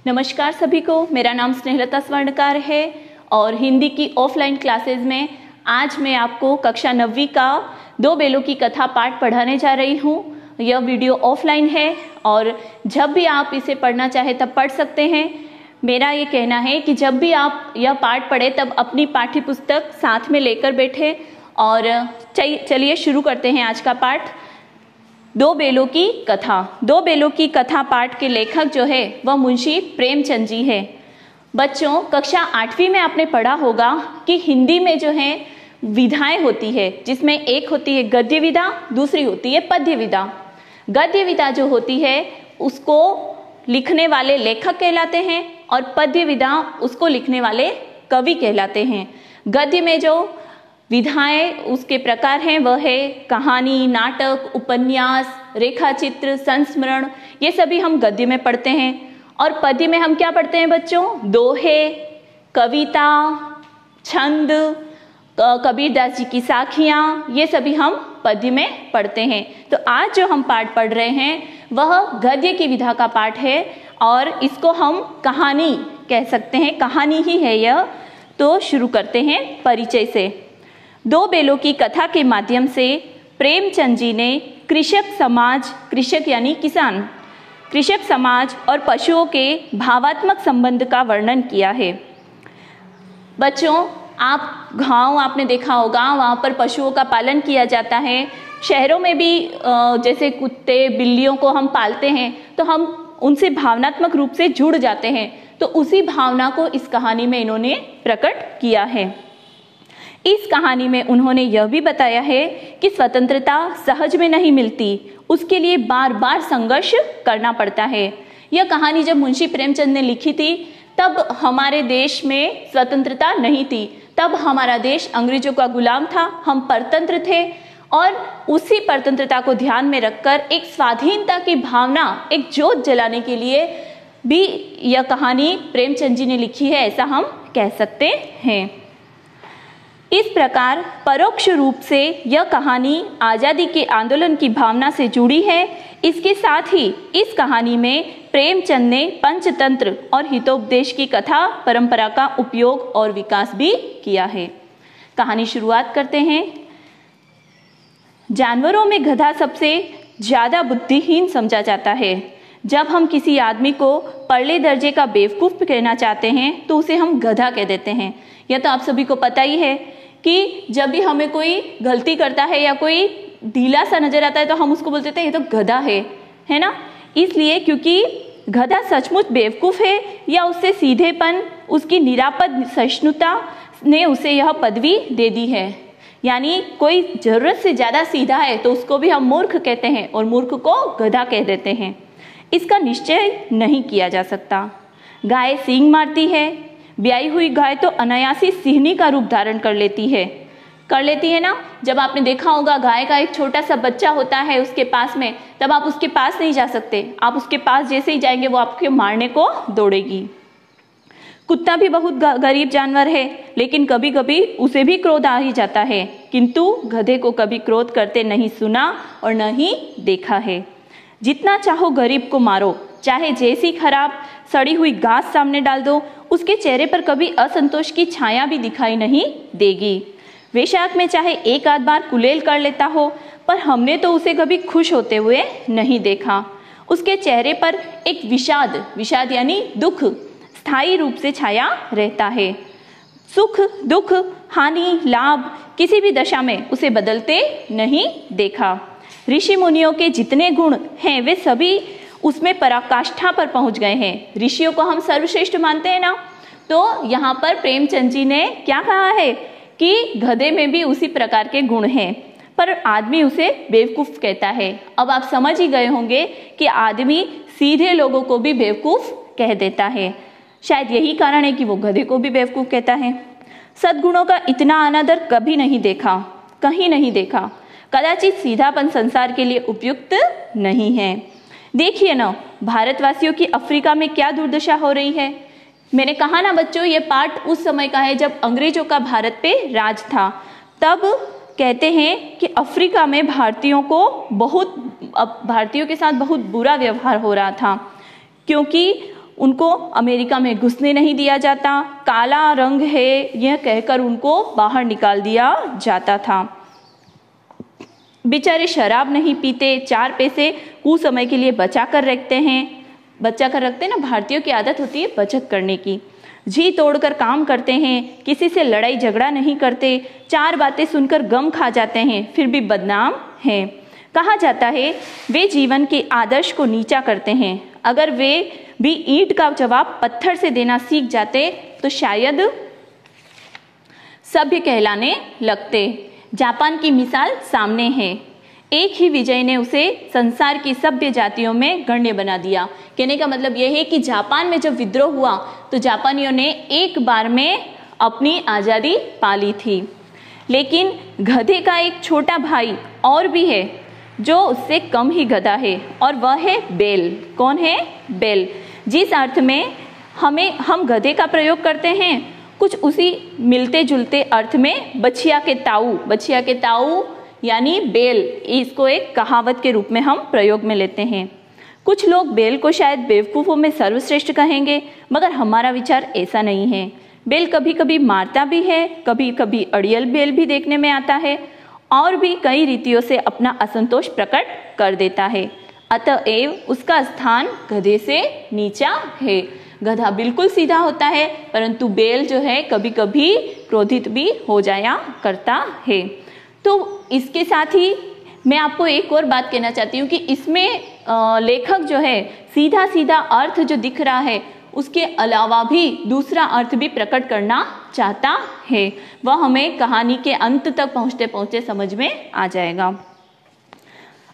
नमस्कार सभी को, मेरा नाम स्नेहलता स्वर्णकार है और हिंदी की ऑफलाइन क्लासेस में आज मैं आपको कक्षा 9वीं का दो बेलों की कथा पाठ पढ़ाने जा रही हूँ। यह वीडियो ऑफलाइन है और जब भी आप इसे पढ़ना चाहे तब पढ़ सकते हैं। मेरा ये कहना है कि जब भी आप यह पाठ पढ़े तब अपनी पाठ्य पुस्तक साथ में लेकर बैठे और चलिए शुरू करते हैं आज का पाठ। दो बेलों की कथा। दो बेलों की कथा पाठ के लेखक जो है वह मुंशी प्रेमचंद जी है। बच्चों, कक्षा 8वीं में आपने पढ़ा होगा कि हिंदी में जो है विधाएं होती है, जिसमें एक होती है गद्य विधा, दूसरी होती है पद्य विधा। गद्य विधा जो होती है उसको लिखने वाले लेखक कहलाते हैं और पद्य विधा उसको लिखने वाले कवि कहलाते हैं। गद्य में जो विधाएं उसके प्रकार हैं वह है कहानी, नाटक, उपन्यास, रेखाचित्र, संस्मरण, ये सभी हम गद्य में पढ़ते हैं। और पद्य में हम क्या पढ़ते हैं बच्चों? दोहे, कविता, छंद, कबीरदास जी की साखियाँ, ये सभी हम पद्य में पढ़ते हैं। तो आज जो हम पाठ पढ़ रहे हैं वह गद्य की विधा का पाठ है और इसको हम कहानी कह सकते हैं, कहानी ही है यह। तो शुरू करते हैं परिचय से। दो बेलों की कथा के माध्यम से प्रेमचंद जी ने कृषक समाज, कृषक यानी किसान, कृषक समाज और पशुओं के भावात्मक संबंध का वर्णन किया है। बच्चों, आप गांव आपने देखा होगा, वहाँ पर पशुओं का पालन किया जाता है। शहरों में भी जैसे कुत्ते बिल्लियों को हम पालते हैं तो हम उनसे भावनात्मक रूप से जुड़ जाते हैं। तो उसी भावना को इस कहानी में इन्होंने प्रकट किया है। इस कहानी में उन्होंने यह भी बताया है कि स्वतंत्रता सहज में नहीं मिलती, उसके लिए बार बार संघर्ष करना पड़ता है। यह कहानी जब मुंशी प्रेमचंद ने लिखी थी तब हमारे देश में स्वतंत्रता नहीं थी, तब हमारा देश अंग्रेजों का गुलाम था, हम परतंत्र थे। और उसी परतंत्रता को ध्यान में रखकर एक स्वाधीनता की भावना, एक जोत जलाने के लिए भी यह कहानी प्रेमचंद जी ने लिखी है, ऐसा हम कह सकते हैं। इस प्रकार परोक्ष रूप से यह कहानी आज़ादी के आंदोलन की भावना से जुड़ी है। इसके साथ ही इस कहानी में प्रेमचंद ने पंचतंत्र और हितोपदेश की कथा परंपरा का उपयोग और विकास भी किया है। कहानी शुरुआत करते हैं। जानवरों में गधा सबसे ज्यादा बुद्धिहीन समझा जाता है। जब हम किसी आदमी को परले दर्जे का बेवकूफ कहना चाहते हैं तो उसे हम गधा कह देते हैं। यह तो आप सभी को पता ही है कि जब भी हमें कोई गलती करता है या कोई ढीला सा नजर आता है तो हम उसको बोलते हैं ये तो गधा है ना। इसलिए क्योंकि गधा सचमुच बेवकूफ है या उससे सीधेपन, उसकी निरापद सहिष्णुता ने उसे यह पदवी दे दी है। यानी कोई जरूरत से ज्यादा सीधा है तो उसको भी हम मूर्ख कहते हैं और मूर्ख को गधा कह देते हैं। इसका निश्चय नहीं किया जा सकता। गाय सींग मारती है, ब्याई हुई गाय तो अनायासी सिंहनी का रूप धारण कर लेती है ना। जब आपने देखा होगा गाय का एक छोटा सा बच्चा होता है उसके पास में, तब आप उसके पास नहीं जा सकते, आप उसके पास जैसे ही जाएंगे वो आपके मारने को दौड़ेगी। कुत्ता भी बहुत गरीब जानवर है, लेकिन कभी कभी उसे भी क्रोध आ ही जाता है, किंतु गधे को कभी क्रोध करते नहीं सुना और न ही देखा है। जितना चाहो गरीब को मारो, चाहे जैसी खराब सड़ी हुई घास सामने डाल दो, उसके चेहरे पर कभी असंतोष की छाया भी दिखाई नहीं देगी। वैशाख में चाहे एक आध बार कुलेल कर लेता हो, पर हमने तो उसे कभी खुश होते हुए नहीं देखा। उसके चेहरे पर एक विषाद यानी दुख स्थायी रूप से छाया रहता है। सुख, दुख, हानि, लाभ किसी भी दशा में उसे बदलते नहीं देखा। ऋषि मुनियों के जितने गुण हैं वे सभी उसमें पराकाष्ठा पर पहुंच गए हैं। ऋषियों को हम सर्वश्रेष्ठ मानते हैं ना, तो यहाँ पर प्रेमचंद जी ने क्या कहा है कि गधे में भी उसी प्रकार के गुण हैं, पर आदमी उसे बेवकूफ कहता है। अब आप समझ ही गए होंगे कि आदमी सीधे लोगों को भी बेवकूफ कह देता है। शायद यही कारण है कि वो गधे को भी बेवकूफ कहता है। सद्गुणों का इतना अनादर कभी नहीं देखा, कहीं नहीं देखा। कदाचित सीधापन संसार के लिए उपयुक्त नहीं है। देखिए ना, भारतवासियों की अफ्रीका में क्या दुर्दशा हो रही है। मैंने कहा ना बच्चों, ये पाठ उस समय का है जब अंग्रेजों का भारत पे राज था। तब कहते हैं कि अफ्रीका में भारतीयों के साथ बहुत बुरा व्यवहार हो रहा था, क्योंकि उनको अमेरिका में घुसने नहीं दिया जाता, काला रंग है यह कहकर उनको बाहर निकाल दिया जाता था। बेचारे शराब नहीं पीते, 4 पैसे कुछ समय के लिए बचा कर रखते हैं ना, भारतीयों की आदत होती है बचत करने की। जी तोड़कर काम करते हैं, किसी से लड़ाई झगड़ा नहीं करते, 4 बातें सुनकर गम खा जाते हैं, फिर भी बदनाम हैं। कहा जाता है वे जीवन के आदर्श को नीचा करते हैं। अगर वे भी ईंट का जवाब पत्थर से देना सीख जाते तो शायद सभ्य कहलाने लगते। जापान की मिसाल सामने है। एक ही विजय ने उसे संसार की सभ्य जातियों में गण्य बना दिया। कहने का मतलब यह है कि जापान में जब विद्रोह हुआ तो जापानियों ने एक बार में अपनी आज़ादी पा ली थी। लेकिन गधे का एक छोटा भाई और भी है जो उससे कम ही गधा है, और वह है बैल। कौन है? बैल। जिस अर्थ में हम गधे का प्रयोग करते हैं, कुछ उसी मिलते जुलते अर्थ में बछिया के ताऊ यानी बैल, इसको एक कहावत के रूप में हम प्रयोग में लेते हैं। कुछ लोग बैल को शायद बेवकूफ़ों में सर्वश्रेष्ठ कहेंगे, मगर हमारा विचार ऐसा नहीं है। बैल कभी कभी मारता भी है, कभी कभी अड़ियल बैल भी देखने में आता है, और भी कई रीतियों से अपना असंतोष प्रकट कर देता है। अतएव उसका स्थान गधे से नीचा है। गधा बिल्कुल सीधा होता है, परंतु बैल जो है कभी कभी क्रोधित भी हो जाया करता है। तो इसके साथ ही मैं आपको एक और बात कहना चाहती हूँ कि इसमें लेखक जो है सीधा सीधा अर्थ जो दिख रहा है उसके अलावा भी दूसरा अर्थ भी प्रकट करना चाहता है। वह हमें कहानी के अंत तक पहुँचते पहुँचते समझ में आ जाएगा।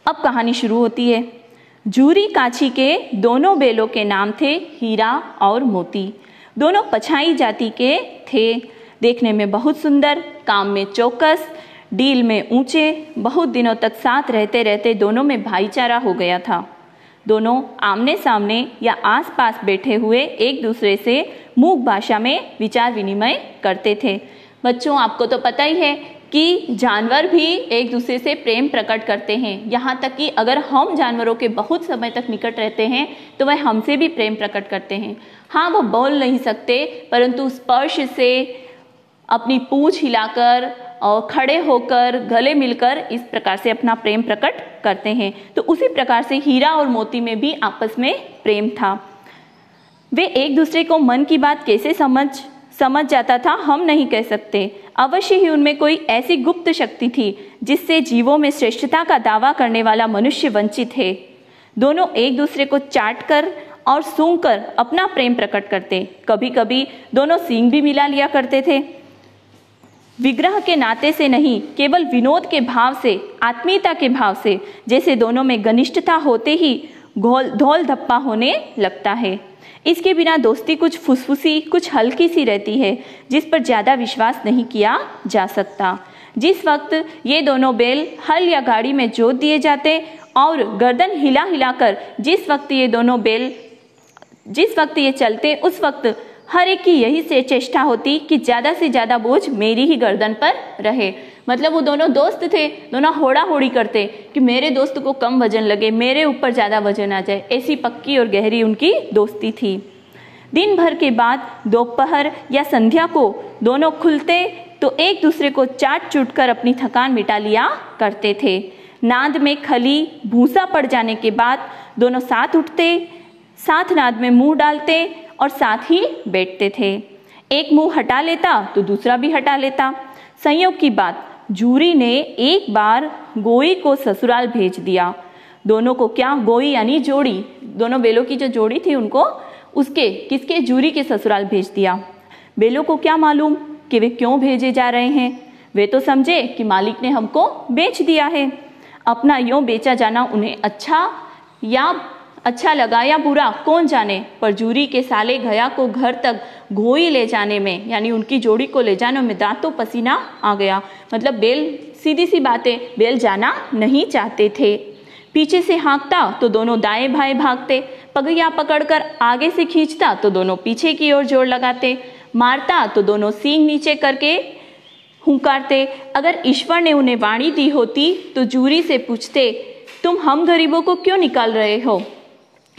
अब कहानी शुरू होती है। जूरी काछी के दोनों बैलों के नाम थे हीरा और मोती। दोनों पछाई जाति के थे, देखने में बहुत सुंदर, काम में चौकस, डील में ऊंचे। बहुत दिनों तक साथ रहते रहते दोनों में भाईचारा हो गया था। दोनों आमने सामने या आसपास बैठे हुए एक दूसरे से मूक भाषा में विचार विनिमय करते थे। बच्चों, आपको तो पता ही है कि जानवर भी एक दूसरे से प्रेम प्रकट करते हैं। यहाँ तक कि अगर हम जानवरों के बहुत समय तक निकट रहते हैं तो वह हमसे भी प्रेम प्रकट करते हैं। हाँ, वह बोल नहीं सकते, परंतु स्पर्श से, अपनी पूंछ हिलाकर और खड़े होकर, गले मिलकर इस प्रकार से अपना प्रेम प्रकट करते हैं। तो उसी प्रकार से हीरा और मोती में भी आपस में प्रेम था। वे एक दूसरे को मन की बात कैसे समझ जाता था हम नहीं कह सकते। अवश्य ही उनमें कोई ऐसी गुप्त शक्ति थी जिससे जीवों में श्रेष्ठता का दावा करने वाला मनुष्य वंचित है। दोनों एक दूसरे को चाट कर और सूंघ कर अपना प्रेम प्रकट करते। कभी कभी दोनों सींग भी मिला लिया करते थे। विग्रह के नाते से नहीं, केवल विनोद के भाव से, आत्मीयता के भाव से, जैसे दोनों में घनिष्ठता होते ही धौल धप्पा होने लगता है। इसके बिना दोस्ती कुछ फुसफुसी, कुछ हल्की सी रहती है, जिस पर ज़्यादा विश्वास नहीं किया जा सकता। जिस वक्त ये दोनों बैल हल या गाड़ी में जोत दिए जाते और गर्दन हिला हिलाकर जिस वक्त ये चलते, उस वक्त हर एक की यही से चेष्टा होती कि ज़्यादा से ज़्यादा बोझ मेरी ही गर्दन पर रहे। मतलब वो दोनों दोस्त थे, दोनों होड़ा होड़ी करते कि मेरे दोस्त को कम वजन लगे, मेरे ऊपर ज़्यादा वजन आ जाए। ऐसी पक्की और गहरी उनकी दोस्ती थी। दिन भर के बाद दोपहर या संध्या को दोनों खुलते तो एक दूसरे को चाट चूट कर अपनी थकान मिटा लिया करते थे। नाद में खली भूसा पड़ जाने के बाद दोनों साथ उठते, साथ नाद में मुंह डालते और साथ ही बैठते थे। एक मुंह हटा लेता तो दूसरा भी हटा लेता। संयोग की बात, जूरी ने एक बार गोई को ससुराल भेज दिया। दोनों को क्या, गोई यानी जोड़ी, दोनों बैलों की जो जोड़ी थी उनको किसके, जूरी के ससुराल भेज दिया। बैलों को क्या मालूम कि वे क्यों भेजे जा रहे हैं। वे तो समझे कि मालिक ने हमको बेच दिया है। अपना यूं बेचा जाना उन्हें अच्छा लगा या बुरा कौन जाने, पर जूरी के साले घया को घर तक गोई ले जाने में, यानी उनकी जोड़ी को ले जाने में दांतों पसीना आ गया। मतलब बैल, सीधी सी बातें, बैल जाना नहीं चाहते थे। पीछे से हाँकता तो दोनों दाएं बाएं भागते, पगैया पकड़कर आगे से खींचता तो दोनों पीछे की ओर जोर लगाते, मारता तो दोनों सींग नीचे करके हुंकारते। अगर ईश्वर ने उन्हें वाणी दी होती तो जूरी से पूछते, तुम हम गरीबों को क्यों निकाल रहे हो।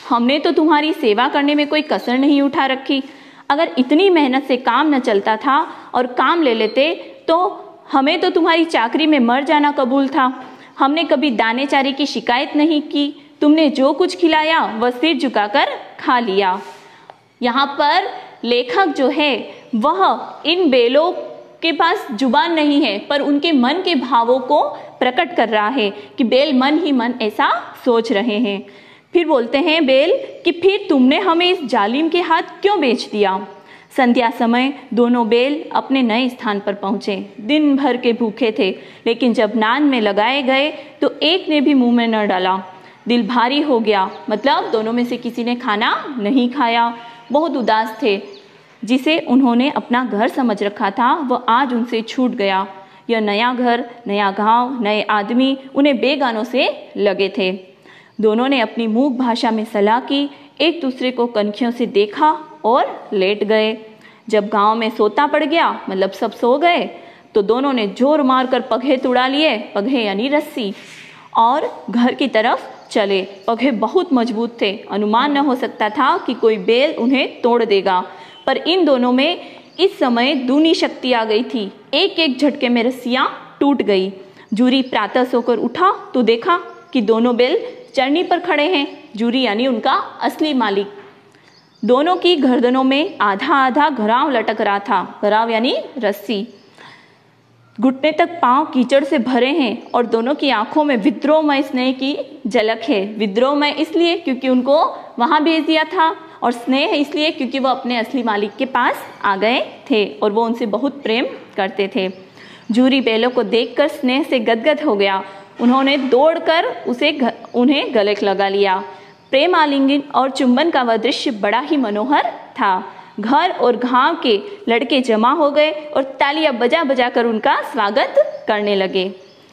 हमने तो तुम्हारी सेवा करने में कोई कसर नहीं उठा रखी। अगर इतनी मेहनत से काम न चलता था और काम ले लेते तो हमें तो तुम्हारी चाकरी में मर जाना कबूल था। हमने कभी दाने चारे की शिकायत नहीं की। तुमने जो कुछ खिलाया वह सिर झुकाकर खा लिया। यहाँ पर लेखक जो है वह इन बेलों के पास जुबान नहीं है, पर उनके मन के भावों को प्रकट कर रहा है कि बेल मन ही मन ऐसा सोच रहे हैं। फिर बोलते हैं बेल कि फिर तुमने हमें इस जालिम के हाथ क्यों बेच दिया। संध्या समय दोनों बेल अपने नए स्थान पर पहुंचे। दिन भर के भूखे थे, लेकिन जब नान में लगाए गए तो एक ने भी मुंह में न डाला। दिल भारी हो गया, मतलब दोनों में से किसी ने खाना नहीं खाया। बहुत उदास थे। जिसे उन्होंने अपना घर समझ रखा था वह आज उनसे छूट गया। यह नया घर, नया गांव, नए आदमी उन्हें बेगानों से लगे थे। दोनों ने अपनी मूक भाषा में सलाह की, एक दूसरे को कनखियों से देखा और लेट गए। जब गांव में सोता पड़ गया, मतलब सब सो गए, तो दोनों ने जोर मारकर पगहे तुड़ा लिए, पगहे यानी रस्सी, और घर की तरफ चले। पगहे बहुत मजबूत थे, अनुमान न हो सकता था कि कोई बेल उन्हें तोड़ देगा, पर इन दोनों में इस समय दूनी शक्ति आ गई थी। एक एक झटके में रस्सियां टूट गई। जूरी प्रातः सोकर उठा तो देखा कि दोनों बेल चरनी पर खड़े हैं। जूरी यानी उनका असली मालिक। दोनों की गर्दनों में आधा आधा घराव लटक रहा था। घराव यानी रस्सी। घुटने तक पांव कीचड़ से भरे हैं और दोनों की आंखों में विद्रोहमय स्नेह की झलक है। विद्रोहमय इसलिए क्योंकि उनको वहां भेज दिया था, और स्नेह इसलिए क्योंकि वो अपने असली मालिक के पास आ गए थे और वो उनसे बहुत प्रेम करते थे। जूरी बेलों को देखकर स्नेह से गदगद हो गया। उन्होंने दौड़कर उन्हें गले लगा लिया। प्रेम आलिंगन और चुंबन का वह दृश्य बड़ा ही मनोहर था। घर और गांव के लड़के जमा हो गए और तालियां बजा बजा कर उनका स्वागत करने लगे।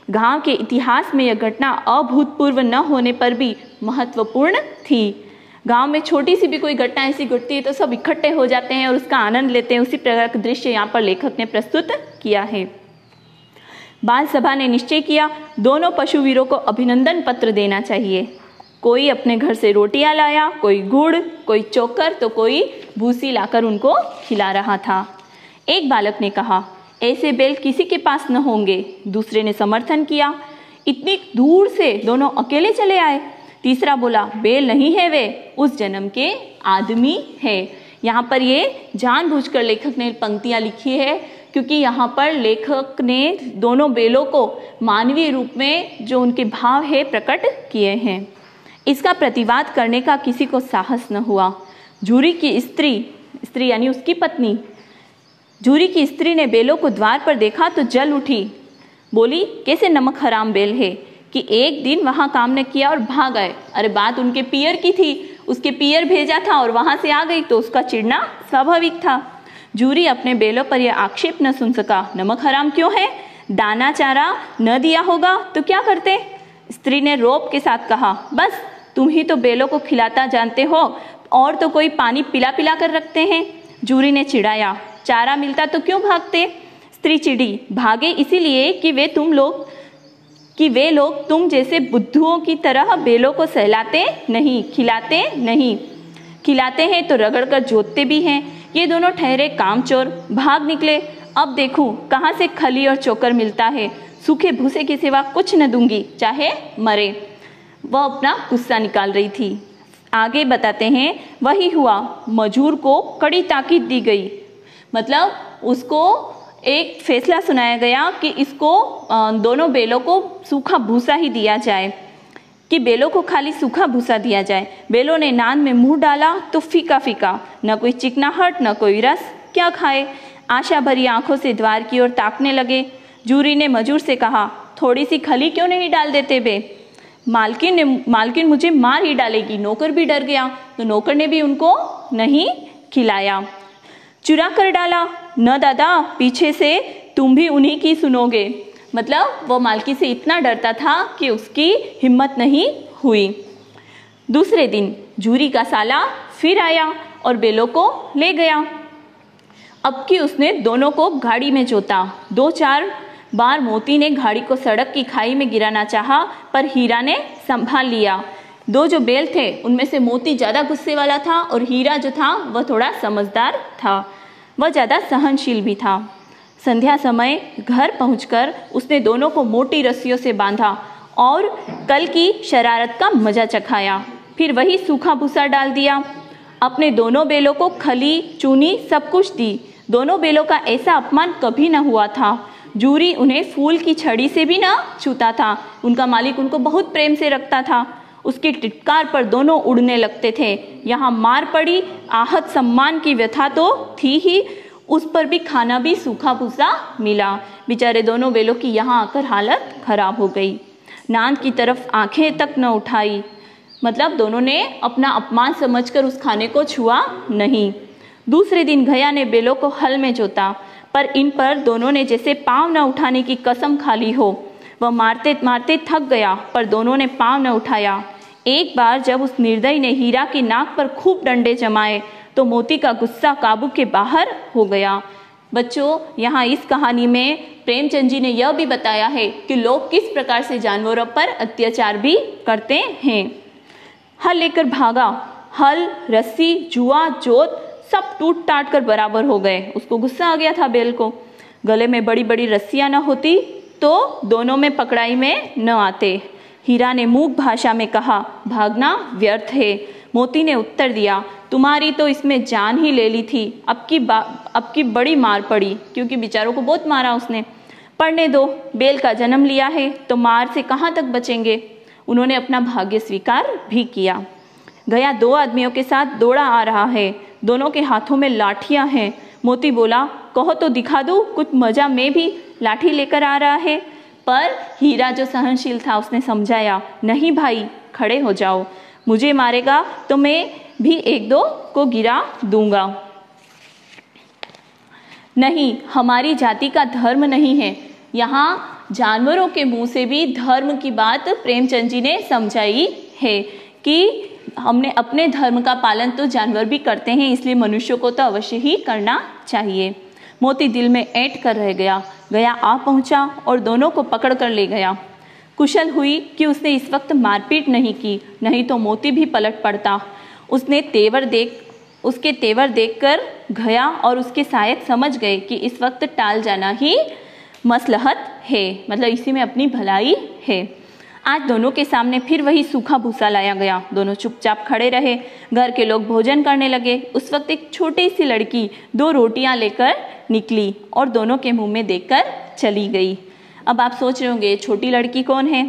गांव के इतिहास में यह घटना अभूतपूर्व न होने पर भी महत्वपूर्ण थी। गांव में छोटी सी भी कोई घटना ऐसी घटती है तो सब इकट्ठे हो जाते हैं और उसका आनंद लेते हैं। उसी प्रकार का दृश्य यहाँ पर लेखक ने प्रस्तुत किया है। बाल सभा ने निश्चय किया, दोनों पशुवीरों को अभिनंदन पत्र देना चाहिए। कोई अपने घर से रोटियां लाया, कोई गुड़, कोई चोकर, तो कोई भूसी लाकर उनको खिला रहा था। एक बालक ने कहा, ऐसे बैल किसी के पास न होंगे। दूसरे ने समर्थन किया, इतनी दूर से दोनों अकेले चले आए। तीसरा बोला, बैल नहीं है, वे उस जन्म के आदमी है। यहाँ पर ये जानबूझकर लेखक ने पंक्तियां लिखी है क्योंकि यहाँ पर लेखक ने दोनों बैलों को मानवीय रूप में जो उनके भाव है प्रकट किए हैं। इसका प्रतिवाद करने का किसी को साहस न हुआ। जूरी की स्त्री यानी उसकी पत्नी, जूरी की स्त्री ने बैलों को द्वार पर देखा तो जल उठी। बोली, कैसे नमक हराम बैल है कि एक दिन वहां काम न किया और भाग आए। अरे बात उनके पियर की थी, उसके पियर भेजा था और वहां से आ गई तो उसका चिढ़ना स्वाभाविक था। जूरी अपने बैलों पर यह आक्षेप न सुन सका। नमक हराम क्यों है? दाना चारा न दिया होगा तो क्या करते? स्त्री ने रोब के साथ कहा, बस तुम ही तो बैलों को खिलाता जानते हो, और तो कोई पानी पिला पिला कर रखते हैं। जूरी ने चिढ़ाया, चारा मिलता तो क्यों भागते? स्त्री चिढ़ी, भागे इसीलिए कि वे लोग तुम जैसे बुद्धुओं की तरह बैलों को सहलाते नहीं, खिलाते नहीं। खिलाते हैं तो रगड़ कर जोतते भी हैं। ये दोनों ठहरे कामचोर, भाग निकले। अब देखूं कहाँ से खली और चोकर मिलता है। सूखे भूसे के सिवा कुछ न दूंगी, चाहे मरे। वह अपना गुस्सा निकाल रही थी। आगे बताते हैं, वही हुआ। मजूर को कड़ी ताकीद दी गई, मतलब उसको एक फैसला सुनाया गया कि इसको दोनों बैलों को सूखा भूसा ही दिया जाए, कि बैलों को खाली सूखा भूसा दिया जाए। बैलों ने नान में मुंह डाला तो फीका फीका, न कोई चिकनाहट न कोई रस। क्या खाए? आशा भरी आंखों से द्वार की ओर ताकने लगे। जूरी ने मजूर से कहा, थोड़ी सी खली क्यों नहीं डाल देते बे? मालकिन मुझे मार ही डालेगी। नौकर भी डर गया तो नौकर ने भी उनको नहीं खिलाया। चुरा कर डाला? न दादा, पीछे से तुम भी उन्हीं की सुनोगे। मतलब वो मालकी से इतना डरता था कि उसकी हिम्मत नहीं हुई। दूसरे दिन जूरी का साला फिर आया और बैलों को ले गया। अब कि उसने दोनों को गाड़ी में जोता। 2-4 बार मोती ने गाड़ी को सड़क की खाई में गिराना चाहा, पर हीरा ने संभाल लिया। दो जो बेल थे उनमें से मोती ज़्यादा गुस्से वाला था और हीरा जो था वह थोड़ा समझदार था, वह ज़्यादा सहनशील भी था। संध्या समय घर पहुंचकर उसने दोनों को मोटी रस्सियों से बांधा और कल की शरारत का मजा चखाया। फिर वही सूखा भूसा डाल दिया। अपने दोनों बेलों को खली, चूनी सब कुछ दी। दोनों बेलों का ऐसा अपमान कभी न हुआ था। जूरी उन्हें फूल की छड़ी से भी न छूता था। उनका मालिक उनको बहुत प्रेम से रखता था। उसकी टिटकार पर दोनों उड़ने लगते थे। यहाँ मार पड़ी, आहत सम्मान की व्यथा तो थी ही, उस पर भी खाना भी सूखा भूसा मिला। बेचारे दोनों बेलों की यहाँ आकर हालत खराब हो गई। नांद की तरफ आंखें तक न उठाई, मतलब दोनों ने अपना अपमान समझकर उस खाने को छुआ नहीं। दूसरे दिन घया ने बेलों को हल में जोता, पर इन पर दोनों ने जैसे पाँव न उठाने की कसम खा ली हो। वह मारते मारते थक गया, पर दोनों ने पाँव न उठाया। एक बार जब उस निर्दयी ने हीरा की नाक पर खूब डंडे जमाए तो मोती का गुस्सा काबू के बाहर हो गया। बच्चों, यहाँ इस कहानी में प्रेमचंद जी ने यह भी बताया है कि लोग किस प्रकार से जानवरों पर अत्याचार भी करते हैं। हल लेकर भागा। हल, रस्सी, जुआ, जोत सब टूट टाट कर बराबर हो गए। उसको गुस्सा आ गया था बेल को। गले में बड़ी बड़ी रस्सियां न होती तो दोनों में पकड़ाई में न आते। हीरा ने मूक भाषा में कहा, भागना व्यर्थ है। मोती ने उत्तर दिया, तुम्हारी तो इसमें जान ही ले ली थी। अब की बड़ी मार पड़ी, क्योंकि बेचारों को बहुत मारा उसने। पढ़ने दो, बेल का जन्म लिया है तो मार से कहाँ तक बचेंगे। उन्होंने अपना भाग्य स्वीकार भी किया। गया दो आदमियों के साथ दौड़ा आ रहा है। दोनों के हाथों में लाठियां हैं। मोती बोला, कहो तो दिखा दूं, कुछ मजा में भी लाठी लेकर आ रहा है। पर हीरा जो सहनशील था उसने समझाया, नहीं भाई, खड़े हो जाओ। मुझे मारेगा तो मैं भी एक दो को गिरा दूंगा। नहीं, हमारी जाति का धर्म नहीं है। यहाँ जानवरों के मुंह से भी धर्म की बात प्रेमचंद जी ने समझाई है कि हमने अपने धर्म का पालन तो जानवर भी करते हैं, इसलिए मनुष्यों को तो अवश्य ही करना चाहिए। मोती दिल में ऐंठ कर रह गया। गया आ पहुंचा और दोनों को पकड़ कर ले गया। कुशल हुई कि उसने इस वक्त मारपीट नहीं की, नहीं तो मोती भी पलट पड़ता। उसके तेवर देखकर गया और उसके सहायक समझ गए कि इस वक्त टाल जाना ही मसलहत है, मतलब इसी में अपनी भलाई है। आज दोनों के सामने फिर वही सूखा भूसा लाया गया। दोनों चुपचाप खड़े रहे। घर के लोग भोजन करने लगे। उस वक्त एक छोटी सी लड़की 2 रोटियां लेकर निकली और दोनों के मुंह में देकर चली गई। अब आप सोच रहे होंगे छोटी लड़की कौन है।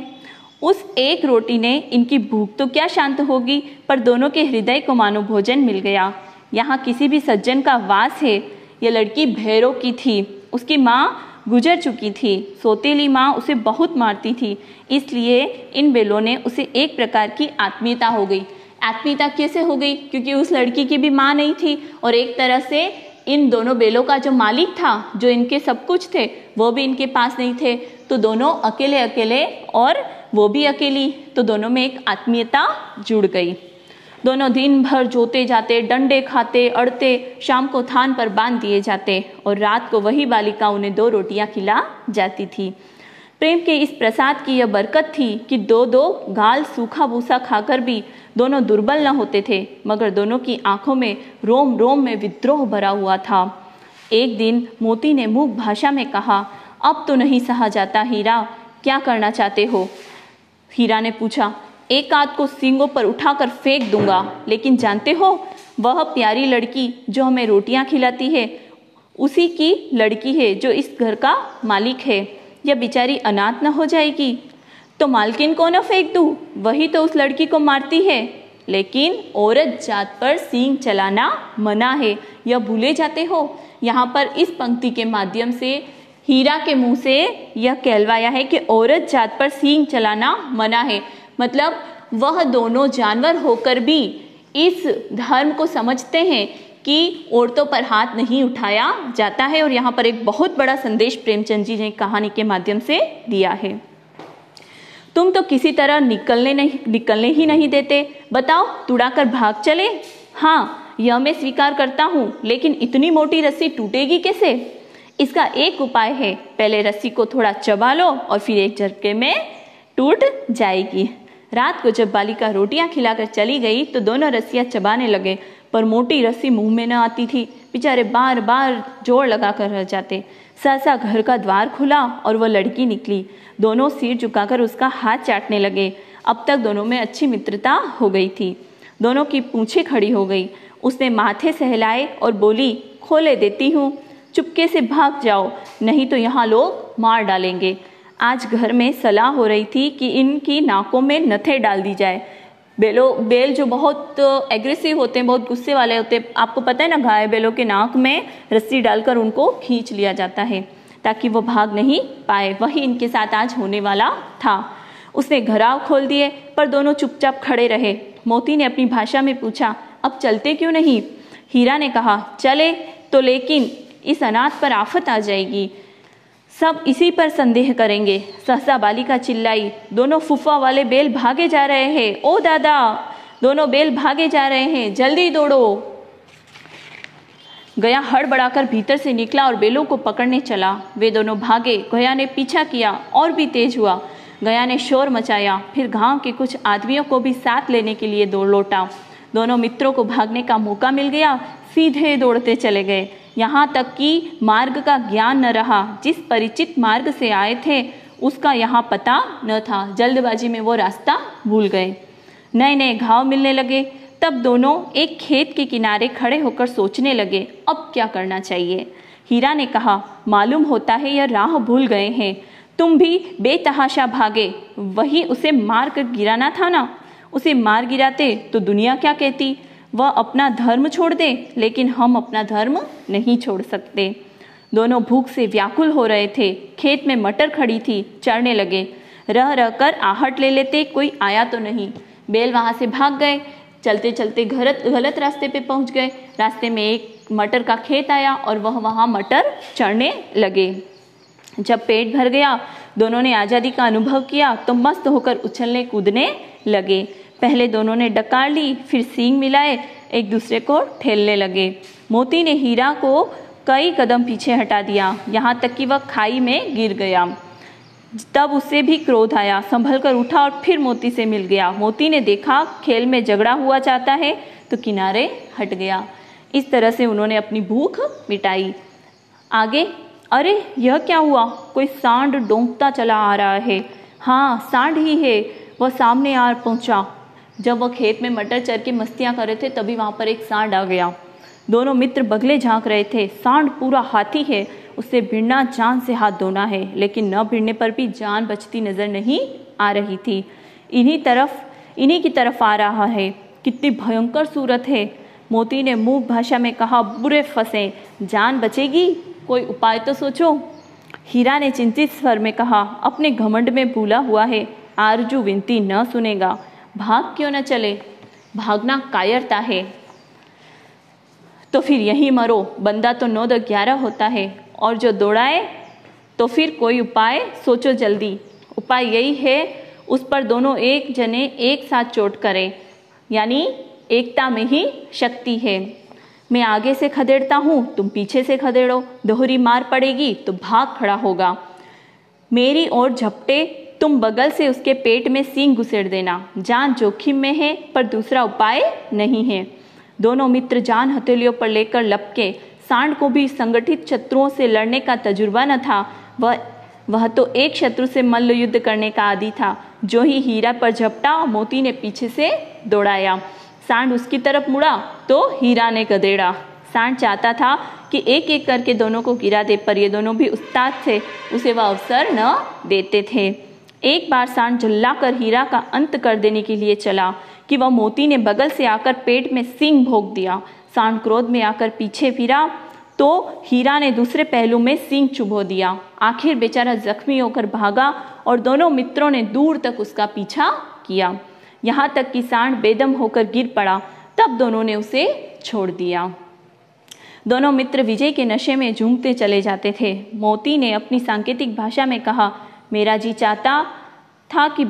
उस एक रोटी ने इनकी भूख तो क्या शांत होगी, पर दोनों के हृदय को मानो भोजन मिल गया। यहाँ किसी भी सज्जन का वास है। यह लड़की भैरों की थी। उसकी माँ गुजर चुकी थी। सौतेली माँ उसे बहुत मारती थी, इसलिए इन बेलों ने उसे एक प्रकार की आत्मीयता हो गई। आत्मीयता कैसे हो गई? क्योंकि उस लड़की की भी माँ नहीं थी और एक तरह से इन दोनों बेलों का जो मालिक था, जो इनके सब कुछ थे, वो भी इनके पास नहीं थे। तो दोनों अकेले अकेले और वो भी अकेली, तो दोनों में एक आत्मीयता जुड़ गई। दोनों दिन भर जोते जाते, डंडे खाते, अड़ते, शाम को थान पर बांध दिए जाते और रात को वही बालिका उन्हें 2 रोटियां खिला जाती थी। प्रेम के इस प्रसाद की यह बरकत थी कि 2-2 गाल सूखा भूसा खाकर भी दोनों दुर्बल न होते थे, मगर दोनों की आंखों में रोम रोम में विद्रोह भरा हुआ था। एक दिन मोती ने मूक भाषा में कहा, अब तो नहीं सहा जाता हीरा, क्या करना चाहते हो? हीरा ने पूछा, एक आध को सींगों पर उठाकर फेंक दूंगा, लेकिन जानते हो वह प्यारी लड़की जो हमें रोटियां खिलाती है उसी की लड़की है जो इस घर का मालिक है। यह बेचारी अनाथ न हो जाएगी तो मालकिन को न फेंक दूं? वही तो उस लड़की को मारती है। लेकिन औरत जात पर सींग चलाना मना है, यह भूले जाते हो। यहाँ पर इस पंक्ति के माध्यम से हीरा के मुंह से यह कहलवाया है कि औरत जात पर सींग चलाना मना है। मतलब वह दोनों जानवर होकर भी इस धर्म को समझते हैं कि औरतों पर हाथ नहीं उठाया जाता है। और यहाँ पर एक बहुत बड़ा संदेश प्रेमचंद जी ने कहानी के माध्यम से दिया है। तुम तो किसी तरह निकलने ही नहीं देते। बताओ, तुड़ाकर भाग चले? हाँ, यह मैं स्वीकार करता हूँ, लेकिन इतनी मोटी रस्सी टूटेगी कैसे? इसका एक उपाय है, पहले रस्सी को थोड़ा चबा लो और फिर एक झटके में टूट जाएगी। रात को जब बालिका रोटियां खिलाकर चली गई तो दोनों रस्सियां चबाने लगे, पर मोटी रस्सी मुंह में न आती थी। बेचारे बार बार जोर लगाकर रह जाते। सहसा घर का द्वार खुला और वह लड़की निकली। दोनों सिर झुकाकर उसका हाथ चाटने लगे। अब तक दोनों में अच्छी मित्रता हो गई थी। दोनों की पूंछें खड़ी हो गई। उसने माथे सहलाए और बोली, खोले देती हूँ, चुपके से भाग जाओ, नहीं तो यहाँ लोग मार डालेंगे। आज घर में सलाह हो रही थी कि इनकी नाकों में नथे डाल दी जाए। बेल जो बहुत एग्रेसिव होते हैं, बहुत गुस्से वाले होते हैं, आपको पता है ना, गाय बैलों के नाक में रस्सी डालकर उनको खींच लिया जाता है ताकि वो भाग नहीं पाए। वही इनके साथ आज होने वाला था। उसने घराव खोल दिए, पर दोनों चुपचाप खड़े रहे। मोती ने अपनी भाषा में पूछा, अब चलते क्यों नहीं? हीरा ने कहा, चले तो, लेकिन इस अनाथ पर आफत आ जाएगी, सब इसी पर संदेह करेंगे। सहसा बालिका चिल्लाई, दोनों फुफा वाले बैल भागे जा रहे हैं। ओ दादा, दोनों बैल भागे जा रहे हैं, जल्दी दौड़ो। गया हड़बड़ाकर भीतर से निकला और बैलों को पकड़ने चला। वे दोनों भागे। गया ने पीछा किया और भी तेज हुआ। गया ने शोर मचाया, फिर गांव के कुछ आदमियों को भी साथ लेने के लिए दौड़ लौटा। दोनों मित्रों को भागने का मौका मिल गया, सीधे दौड़ते चले गए। यहाँ तक कि मार्ग का ज्ञान न रहा। जिस परिचित मार्ग से आए थे उसका यहाँ पता न था। जल्दबाजी में वो रास्ता भूल गए। नए नए घाव मिलने लगे। तब दोनों एक खेत के किनारे खड़े होकर सोचने लगे, अब क्या करना चाहिए। हीरा ने कहा, मालूम होता है यह राह भूल गए हैं। तुम भी बेतहाशा भागे, वही उसे मार कर गिराना था ना। उसे मार गिराते तो दुनिया क्या कहती। वह अपना धर्म छोड़ दे, लेकिन हम अपना धर्म नहीं छोड़ सकते। दोनों भूख से व्याकुल हो रहे थे। खेत में मटर खड़ी थी, चढ़ने लगे। रह रह कर आहट ले लेते, कोई आया तो नहीं। बैल वहां से भाग गए। चलते चलते गलत रास्ते पे पहुंच गए। रास्ते में एक मटर का खेत आया और वह वहां मटर चढ़ने लगे। जब पेट भर गया, दोनों ने आज़ादी का अनुभव किया तो मस्त होकर उछलने कूदने लगे। पहले दोनों ने डकार ली, फिर सींग मिलाए एक दूसरे को ठेलने लगे। मोती ने हीरा को कई कदम पीछे हटा दिया, यहाँ तक कि वह खाई में गिर गया। तब उसे भी क्रोध आया, संभल कर उठा और फिर मोती से मिल गया। मोती ने देखा खेल में झगड़ा हुआ चाहता है तो किनारे हट गया। इस तरह से उन्होंने अपनी भूख मिटाई। आगे, अरे यह क्या हुआ? कोई सांड डोंकता चला आ रहा है। हाँ, सांड ही है। वह सामने आ पहुंचा। जब वह खेत में मटर चर के मस्तियां कर रहे थे तभी वहां पर एक सांड आ गया। दोनों मित्र बगले झांक रहे थे। सांड पूरा हाथी है, उससे भिड़ना जान से हाथ धोना है, लेकिन न भिड़ने पर भी जान बचती नजर नहीं आ रही थी। इन्हीं की तरफ आ रहा है। कितनी भयंकर सूरत है। मोती ने मूक भाषा में कहा, बुरे फंसे, जान बचेगी? कोई उपाय तो सोचो। हीरा ने चिंतित स्वर में कहा, अपने घमंड में भूला हुआ है, आरजू विनती न सुनेगा। भाग क्यों न चले? भागना कायरता है। तो फिर यहीं मरो। बंदा तो 9-11 होता है, और जो दौड़ाए तो फिर कोई उपाय सोचो जल्दी। उपाय यही है, उस पर दोनों एक जने एक साथ चोट करें, यानी एकता में ही शक्ति है। मैं आगे से खदेड़ता हूँ, तुम पीछे से खदेड़ो। दोहरी मार पड़ेगी तो भाग खड़ा होगा। मेरी ओर झपटे, तुम बगल से उसके पेट में सींग घुसेड़ देना। जान जोखिम में है, पर दूसरा उपाय नहीं है। दोनों मित्र जान हथेलियों पर लेकर लपके। सांड को भी संगठित शत्रुओं से लड़ने का तजुर्बा न था। वह तो एक शत्रु से मल्ल युद्ध करने का आदी था। जो ही हीरा पर झपटा, मोती ने पीछे से दौड़ाया। सांड उसकी तरफ मुड़ा तो हीरा ने गदेड़ा। सांड चाहता था कि एक एक करके दोनों को गिरा दे, पर ये दोनों भी उस्ताद थे, उसे वह अवसर न देते थे। एक बार सांड झल्लाकर हीरा का अंत कर देने के लिए चला कि वह मोती ने बगल से आकर पेट में सींग भोंक दिया। सांड क्रोध में आकर पीछे फिरा तो हीरा ने दूसरे पहलू में सींग चुभो दिया। आखिर बेचारा जख्मी होकर भागा और दोनों मित्रों ने दूर तक उसका पीछा किया, यहाँ तक कि सांड बेदम होकर गिर पड़ा। तब दोनों ने उसे छोड़ दिया। दोनों मित्र विजय के नशे में झूमते चले जाते थे। मोती ने अपनी सांकेतिक भाषा में कहा, मेरा जी चाहता था कि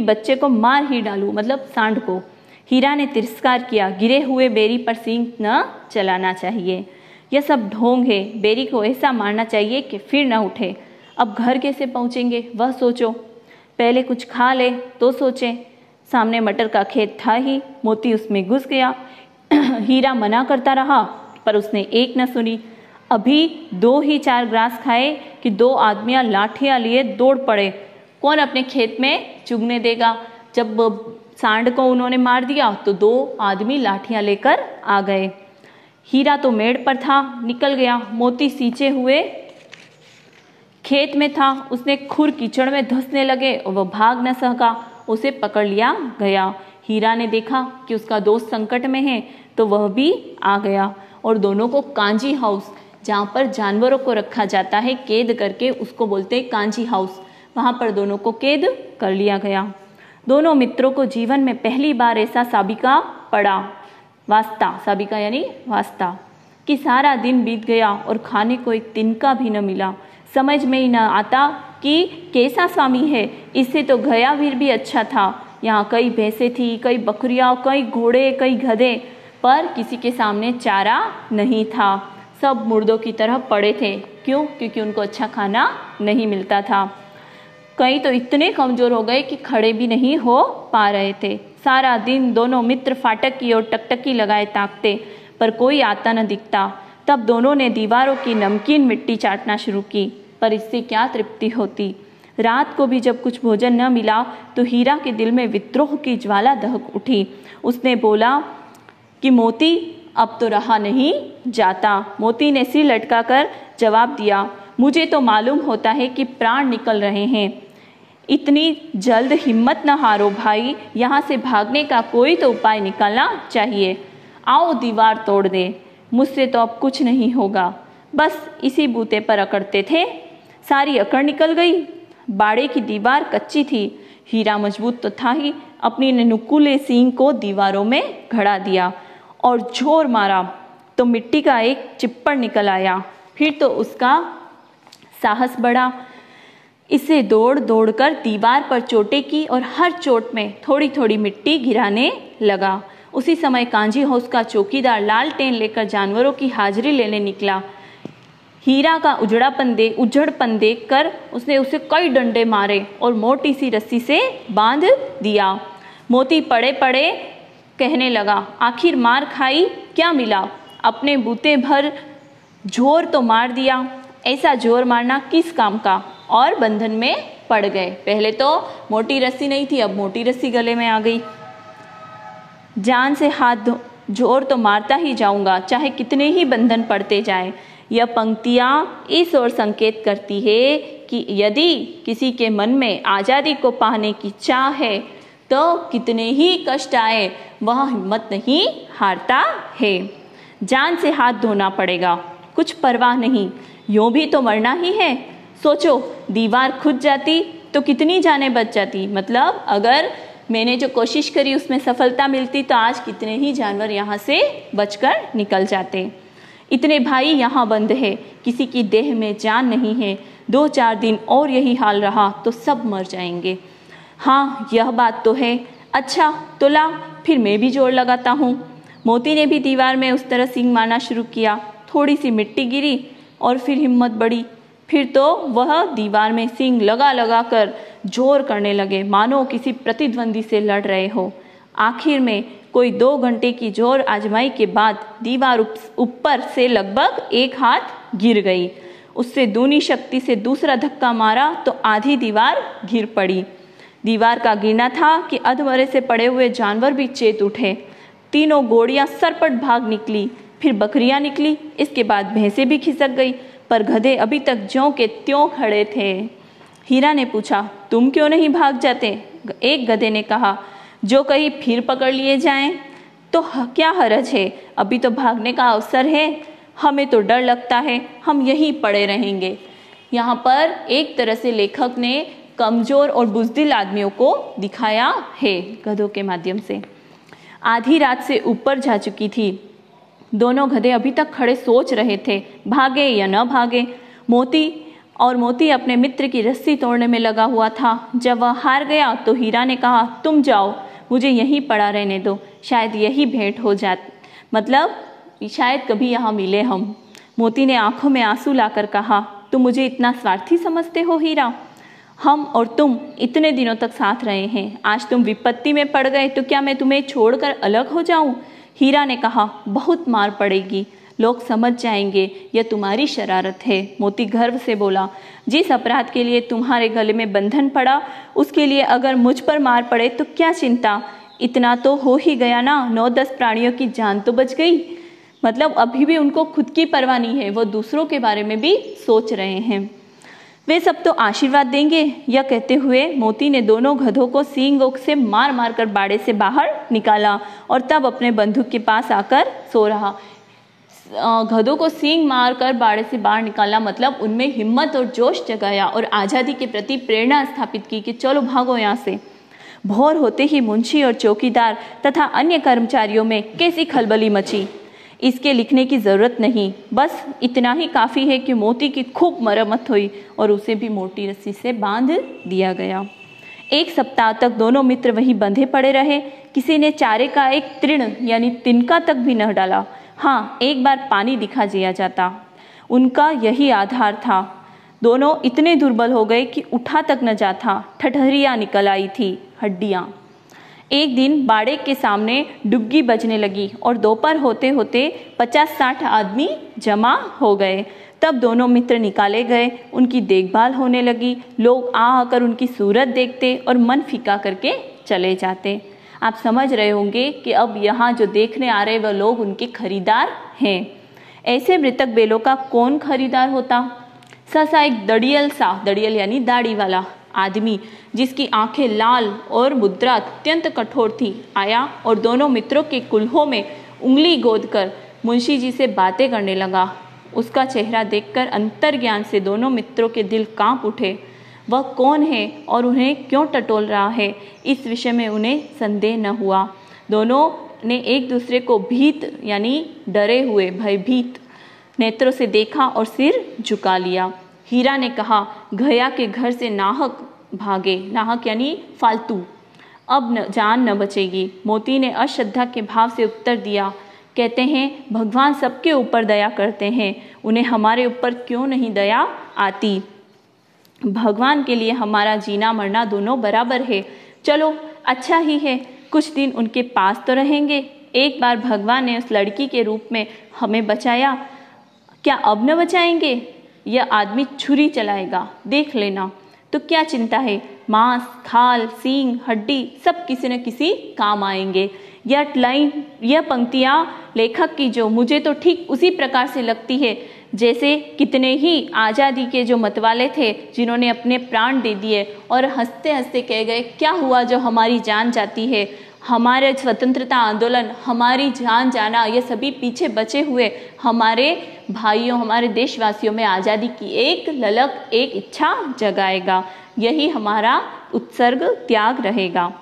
बच्चे को मार ही डालूं, मतलब सांड को। हीरा ने तिरस्कार किया, गिरे हुए बेरी पर सींग न चलाना चाहिए। यह सब ढोंग है। बेरी को ऐसा मारना चाहिए कि फिर न उठे। अब घर कैसे पहुंचेंगे वह सोचो। पहले कुछ खा ले तो सोचे। सामने मटर का खेत था ही, मोती उसमें घुस गया। हीरा मना करता रहा पर उसने एक न सुनी। अभी 2 ही 4 ग्रास खाए कि 2 आदमियां लाठियां लिए दौड़ पड़े। कौन अपने खेत में चुगने देगा। जब सांड को उन्होंने मार दिया तो 2 आदमी लाठियां लेकर आ गए। हीरा तो मेड़ पर था, निकल गया। मोती सींचे हुए खेत में था। उसने खुर कीचड़ में धंसने लगे और वह भाग न सका। उसे पकड़ लिया गया। हीरा ने देखा कि उसका दोस्त संकट में है तो वह भी आ गया और दोनों को कांजी हाउस, जहाँ पर जानवरों को रखा जाता है कैद करके, उसको बोलते हैं कांजी हाउस, वहाँ पर दोनों को कैद कर लिया गया। दोनों मित्रों को जीवन में पहली बार ऐसा साबिका पड़ा, वास्ता, साबिका यानी वास्ता, कि सारा दिन बीत गया और खाने को एक तिनका भी न मिला। समझ में ही न आता कि कैसा स्वामी है। इससे तो गया वीर भी अच्छा था। यहाँ कई भैंसें थी, कई बकरियाँ, कई घोड़े, कई गधे, पर किसी के सामने चारा नहीं था। सब मुर्दों की तरह पड़े थे। क्यों? क्योंकि उनको अच्छा खाना नहीं मिलता था। कई तो इतने कमजोर हो गए कि खड़े भी नहीं हो पा रहे थे। सारा दिन दोनों मित्र फाटक की ओर टकटकी लगाए ताकते, पर कोई आता न दिखता। तब दोनों ने दीवारों की नमकीन मिट्टी चाटना शुरू की, पर इससे क्या तृप्ति होती। रात को भी जब कुछ भोजन न मिला तो हीरा के दिल में विद्रोह की ज्वाला दहक उठी। उसने बोला कि मोती, अब तो रहा नहीं जाता। मोती ने सिर लटकाकर जवाब दिया, मुझे तो मालूम होता है कि प्राण निकल रहे हैं। इतनी जल्द हिम्मत न हारो भाई, यहाँ से भागने का कोई तो उपाय निकालना चाहिए। आओ दीवार तोड़ दे, मुझसे तो अब कुछ नहीं होगा। बस इसी बूते पर अकड़ते थे, सारी अकड़ निकल गई। बाड़े की दीवार कच्ची थी। हीरा मजबूत तो था ही, अपनी नुकीले सींग को दीवारों में घड़ा दिया और जोर मारा तो मिट्टी का एक चिप्पड़ निकल आया। फिर तो उसका साहस बढ़ा। इसे दौड़ दौड़ कर दीवार पर चोटें की और हर चोट में थोड़ी थोड़ी मिट्टी गिराने लगा। उसी समय कांजी हाउस का चौकीदार लालटेन लेकर जानवरों की हाजिरी लेने निकला। हीरा का उजड़पन देखकर उसने उसे कई डंडे मारे और मोटी सी रस्सी से बांध दिया। मोती पड़े पड़े कहने लगा, आखिर मार खाई, क्या मिला? अपने बूते भर जोर तो मार दिया, ऐसा जोर मारना किस काम का? और बंधन में पड़ गए। पहले तो मोटी रस्सी नहीं थी, अब मोटी रस्सी गले में आ गई। जान से हाथ जोर तो मारता ही जाऊंगा, चाहे कितने ही बंधन पड़ते जाए। यह पंक्तियाँ इस ओर संकेत करती है कि यदि किसी के मन में आज़ादी को पाने की चाह है तो कितने ही कष्ट आए वह हिम्मत नहीं हारता है। जान से हाथ धोना पड़ेगा, कुछ परवाह नहीं, यूं भी तो मरना ही है। सोचो, दीवार खुद जाती तो कितनी जानें बच जाती। मतलब अगर मैंने जो कोशिश करी उसमें सफलता मिलती तो आज कितने ही जानवर यहाँ से बचकर निकल जाते। इतने भाई यहाँ बंद है, किसी की देह में जान नहीं है। 2-4 दिन और यही हाल रहा तो सब मर जाएंगे। हाँ, यह बात तो है। अच्छा तो ला, फिर मैं भी जोर लगाता हूँ। मोती ने भी दीवार में उस तरह सींग मारना शुरू किया। थोड़ी सी मिट्टी गिरी और फिर हिम्मत बढ़ी। फिर तो वह दीवार में सींग लगा लगा कर जोर करने लगे, मानो किसी प्रतिद्वंदी से लड़ रहे हो। आखिर में कोई 2 घंटे की जोर आजमाई के बाद दीवार ऊपर से लगभग 1 हाथ गिर गई। उससे दूनी शक्ति से दूसरा धक्का मारा तो आधी दीवार गिर पड़ी। दीवार का गिरना था कि अधमरे से पड़े हुए जानवर भी चेत उठे। तीनों घोड़ियां सरपट भाग निकली, फिर बकरियां निकली, इसके बाद भैंसें भी खिसक गई, पर गधे अभी तक ज्यों के त्यों खड़े थे। हीरा ने पूछा, तुम क्यों नहीं भाग जाते? एक गधे ने कहा, जो कहीं फिर पकड़ लिए जाएं तो क्या हरज है, अभी तो भागने का अवसर है। हमें तो डर लगता है, हम यहीं पड़े रहेंगे। यहाँ पर एक तरह से लेखक ने कमजोर और बुज़दिल आदमियों को दिखाया है गधों के माध्यम से। आधी रात से ऊपर जा चुकी थी। दोनों गधे अभी तक खड़े सोच रहे थे, भागे या न भागे। मोती अपने मित्र की रस्सी तोड़ने में लगा हुआ था। जब वह हार गया तो हीरा ने कहा, तुम जाओ, मुझे यहीं पड़ा रहने दो, शायद यही भेंट हो जाए, मतलब शायद कभी यहाँ मिले हम। मोती ने आंखों में आंसू लाकर कहा, तुम मुझे इतना स्वार्थी समझते हो हीरा? हम और तुम इतने दिनों तक साथ रहे हैं, आज तुम विपत्ति में पड़ गए तो क्या मैं तुम्हें छोड़कर अलग हो जाऊं? हीरा ने कहा, बहुत मार पड़ेगी, लोग समझ जाएंगे यह तुम्हारी शरारत है। मोती गर्व से बोला, जिस अपराध के लिए तुम्हारे गले में बंधन पड़ा उसके लिए अगर मुझ पर मार पड़े तो क्या चिंता, इतना तो हो ही गया ना, 9-10 प्राणियों की जान तो बच गई। मतलब अभी भी उनको खुद की परवाह नहीं है, वो दूसरों के बारे में भी सोच रहे हैं। वे सब तो आशीर्वाद देंगे। यह कहते हुए मोती ने दोनों गधों को सींगों से मार मार कर बाड़े से बाहर निकाला और तब अपने बंदूक के पास आकर सो रहा। गधों को सींग मार कर बाड़े से बाहर निकाला मतलब उनमें हिम्मत और जोश जगाया और आज़ादी के प्रति प्रेरणा स्थापित की कि चलो भागो यहाँ से। भोर होते ही मुंशी और चौकीदार तथा अन्य कर्मचारियों में कैसी खलबली मची, इसके लिखने की ज़रूरत नहीं, बस इतना ही काफ़ी है कि मोती की खूब मरम्मत हुई और उसे भी मोटी रस्सी से बांध दिया गया। 1 सप्ताह तक दोनों मित्र वहीं बंधे पड़े रहे। किसी ने चारे का एक तृण यानी तिनका तक भी न डाला। हाँ, एक बार पानी दिखा दिया जाता, उनका यही आधार था। दोनों इतने दुर्बल हो गए कि उठा तक न जाता, ठठरियाँ निकल आई थी, हड्डियाँ। एक दिन बाड़े के सामने डुग्गी बजने लगी और दोपहर होते होते 50-60 आदमी जमा हो गए। तब दोनों मित्र निकाले गए, उनकी देखभाल होने लगी। लोग आकर उनकी सूरत देखते और मन फीका करके चले जाते। आप समझ रहे होंगे कि अब यहाँ जो देखने आ रहे वह लोग उनके खरीदार हैं। ऐसे मृतक बेलों का कौन खरीदार होता? सहसा एक दड़ियल यानी दाढ़ी वाला आदमी जिसकी आंखें लाल और मुद्रा अत्यंत कठोर थी, आया और दोनों मित्रों के कुल्हों में उंगली गोदकर मुंशी जी से बातें करने लगा। उसका चेहरा देखकर अंतर्ज्ञान से दोनों मित्रों के दिल कांप उठे। वह कौन है और उन्हें क्यों टटोल रहा है, इस विषय में उन्हें संदेह न हुआ। दोनों ने एक दूसरे को भीत यानी डरे हुए भयभीत नेत्रों से देखा और सिर झुका लिया। हीरा ने कहा, घया के घर से नाहक भागे, नाहक यानी फालतू, अब जान न बचेगी। मोती ने अश्रद्धा के भाव से उत्तर दिया, कहते हैं भगवान सबके ऊपर दया करते हैं, उन्हें हमारे ऊपर क्यों नहीं दया आती? भगवान के लिए हमारा जीना मरना दोनों बराबर है। चलो अच्छा ही है, कुछ दिन उनके पास तो रहेंगे। एक बार भगवान ने उस लड़की के रूप में हमें बचाया, क्या अब न बचाएंगे? यह आदमी छुरी चलाएगा, देख लेना। तो क्या चिंता है, मांस, खाल, सींग, हड्डी सब किसी न किसी काम आएंगे। यह पंक्तियाँ लेखक की जो मुझे तो ठीक उसी प्रकार से लगती है जैसे कितने ही आज़ादी के जो मतवाले थे जिन्होंने अपने प्राण दे दिए और हंसते हंसते कह गए, क्या हुआ जो हमारी जान जाती है, हमारे स्वतंत्रता आंदोलन, हमारी जान जाना, ये सभी पीछे बचे हुए हमारे भाइयों, हमारे देशवासियों में आज़ादी की एक ललक, एक इच्छा जगाएगा। यही हमारा उत्सर्ग त्याग रहेगा।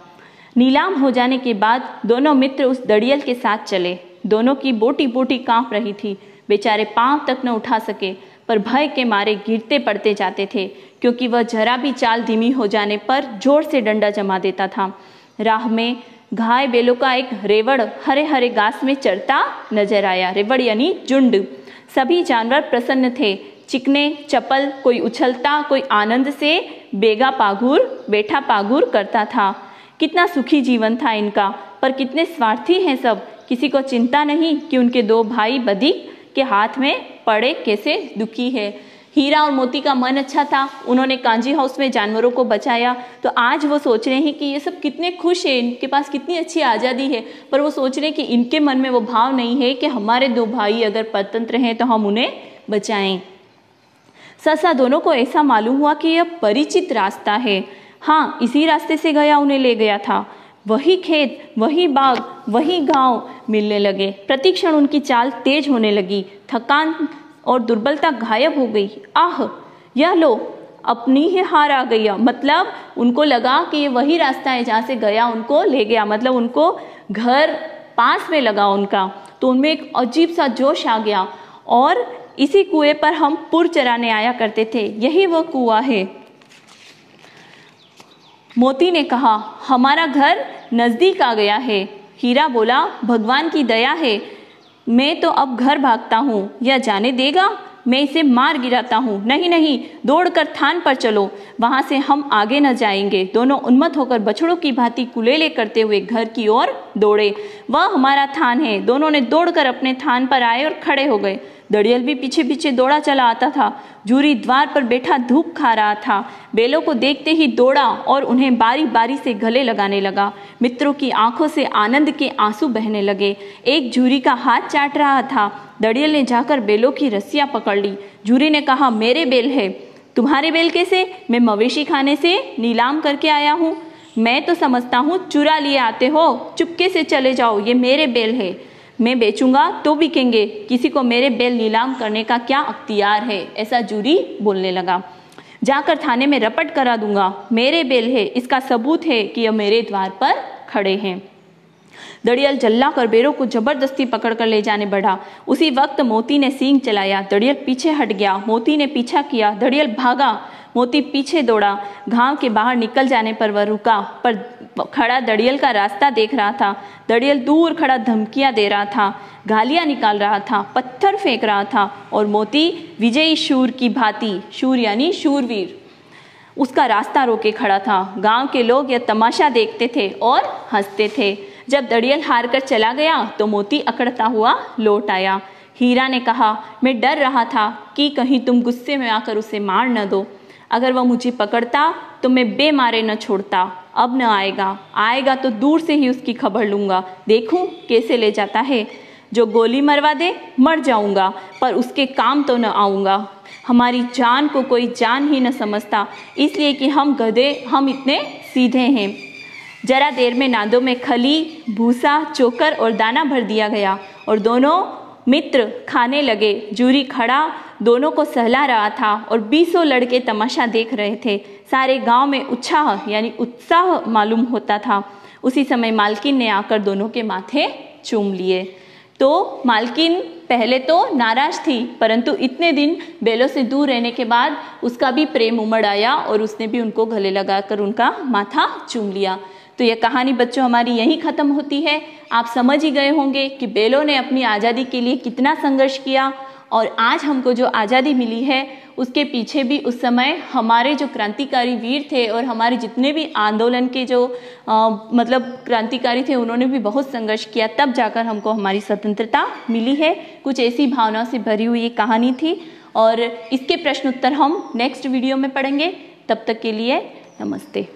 नीलाम हो जाने के बाद दोनों मित्र उस दड़ियल के साथ चले। दोनों की बोटी बोटी कांप रही थी, बेचारे पांव तक न उठा सके, पर भय के मारे गिरते पड़ते जाते थे, क्योंकि वह जरा भी चाल धीमी हो जाने पर जोर से डंडा जमा देता था। राह में घाय बेलों का एक रेवड़ हरे हरे घास में चरता नजर आया। रेवड़ यानी झुंड। सभी जानवर प्रसन्न थे, चिकने चपल, कोई उछलता, कोई आनंद से बेठा पागुर करता था। कितना सुखी जीवन था इनका, पर कितने स्वार्थी हैं सब। किसी को चिंता नहीं कि उनके 2 भाई बधिक के हाथ में पड़े, कैसे दुखी है। हीरा और मोती का मन अच्छा था, उन्होंने कांजी हाउस में जानवरों को बचाया, तो आज वो सोच रहे हैं कि ये सब कितने खुश हैं, इनके पास कितनी अच्छी आज़ादी है, पर वो सोच रहे हैं कि इनके मन में वो भाव नहीं है कि हमारे 2 भाई अगर परतंत्र हैं तो हम उन्हें बचाएं। सहसा दोनों को ऐसा मालूम हुआ कि यह परिचित रास्ता है। हाँ, इसी रास्ते से गया उन्हें ले गया था। वही खेत, वही बाग, वही गांव मिलने लगे। प्रतिक्षण उनकी चाल तेज होने लगी, थकान और दुर्बलता गायब हो गई। आह, यह लो, अपनी ही हार आ गई। मतलब उनको लगा कि ये वही रास्ता है जहाँ से गया उनको ले गया, मतलब उनको घर पास में लगा उनका, तो उनमें एक अजीब सा जोश आ गया। और इसी कुएं पर हम पुर चराने आया करते थे, यही वो कुआं है। मोती ने कहा, हमारा घर नजदीक आ गया है। हीरा बोला, भगवान की दया है, मैं तो अब घर भागता हूँ, यह जाने देगा? मैं इसे मार गिराता हूँ। नहीं नहीं, दौड़कर थान पर चलो, वहां से हम आगे न जाएंगे। दोनों उन्मत्त होकर बछड़ों की भांति कुलेले करते हुए घर की ओर दौड़े। वह हमारा थान है। दोनों ने दौड़कर अपने थान पर आए और खड़े हो गए। दड़ियल भी पीछे पीछे दौड़ा चला आता था। जूरी द्वार पर बैठा धूप खा रहा था। बेलों को देखते ही दौड़ा और उन्हें बारी बारी से गले लगाने लगा। मित्रों की आंखों से आनंद के आंसू बहने लगे। एक जूरी का हाथ चाट रहा था। दड़ियल ने जाकर बेलों की रस्सियां पकड़ ली। जूरी ने कहा, मेरे बेल है। तुम्हारे बेल कैसे? मैं मवेशी खाने से नीलाम करके आया हूँ। मैं तो समझता हूँ चुरा लिए आते हो। चुपके से चले जाओ, ये मेरे बेल है। मैं बेचूंगा तो बिकेंगे। किसी को मेरे बेल नीलाम करने का क्या अख्तियार है? ऐसा जूरी बोलने लगा। जाकर थाने में रपट करा दूंगा। मेरे बेल है, इसका सबूत है कि यह मेरे द्वार पर खड़े हैं। दड़ियल जल्ला कर बेरों को जबरदस्ती पकड़कर ले जाने बढ़ा। उसी वक्त मोती ने सींग चलाया। दड़ियल पीछे हट गया। मोती ने पीछा किया। दड़ियल भागा। मोती पीछे दौड़ा। गांव के बाहर निकल जाने पर वह रुका, पर खड़ा दड़ियल का रास्ता देख रहा था। दड़ियल दूर खड़ा धमकियां दे रहा था, गालियां निकाल रहा था, पत्थर फेंक रहा था और मोती विजयी शूर की भांति, शूर यानी शूरवीर, उसका रास्ता रोके खड़ा था। गांव के लोग यह तमाशा देखते थे और हंसते थे। जब दड़ियल हार कर चला गया तो मोती अकड़ता हुआ लौट आया। हीरा ने कहा, मैं डर रहा था कि कहीं तुम गुस्से में आकर उसे मार न दो। अगर वह मुझे पकड़ता तो मैं बेमारे न छोड़ता। अब न आएगा, आएगा तो दूर से ही उसकी खबर लूंगा। देखूं कैसे ले जाता है। जो गोली मरवा दे मर जाऊंगा, पर उसके काम तो न आऊंगा। हमारी जान को कोई जान ही न समझता, इसलिए कि हम गधे, हम इतने सीधे हैं। जरा देर में नादों में खली, भूसा, चोकर और दाना भर दिया गया और दोनों मित्र खाने लगे। जूरी खड़ा दोनों को सहला रहा था और 20 लड़के तमाशा देख रहे थे। सारे गांव में उत्साह मालूम होता था। उसी समय मालकिन ने आकर दोनों के माथे चूम लिए। तो मालकिन पहले तो नाराज थी, परंतु इतने दिन बेलों से दूर रहने के बाद उसका भी प्रेम उमड़ आया और उसने भी उनको गले लगाकर उनका माथा चूम लिया। तो यह कहानी बच्चों हमारी यहीं ख़त्म होती है। आप समझ ही गए होंगे कि बेलों ने अपनी आज़ादी के लिए कितना संघर्ष किया और आज हमको जो आज़ादी मिली है उसके पीछे भी उस समय हमारे जो क्रांतिकारी वीर थे और हमारे जितने भी आंदोलन के जो क्रांतिकारी थे, उन्होंने भी बहुत संघर्ष किया, तब जाकर हमको हमारी स्वतंत्रता मिली है। कुछ ऐसी भावनाओं से भरी हुई ये कहानी थी और इसके प्रश्न उत्तर हम नेक्स्ट वीडियो में पढ़ेंगे। तब तक के लिए नमस्ते।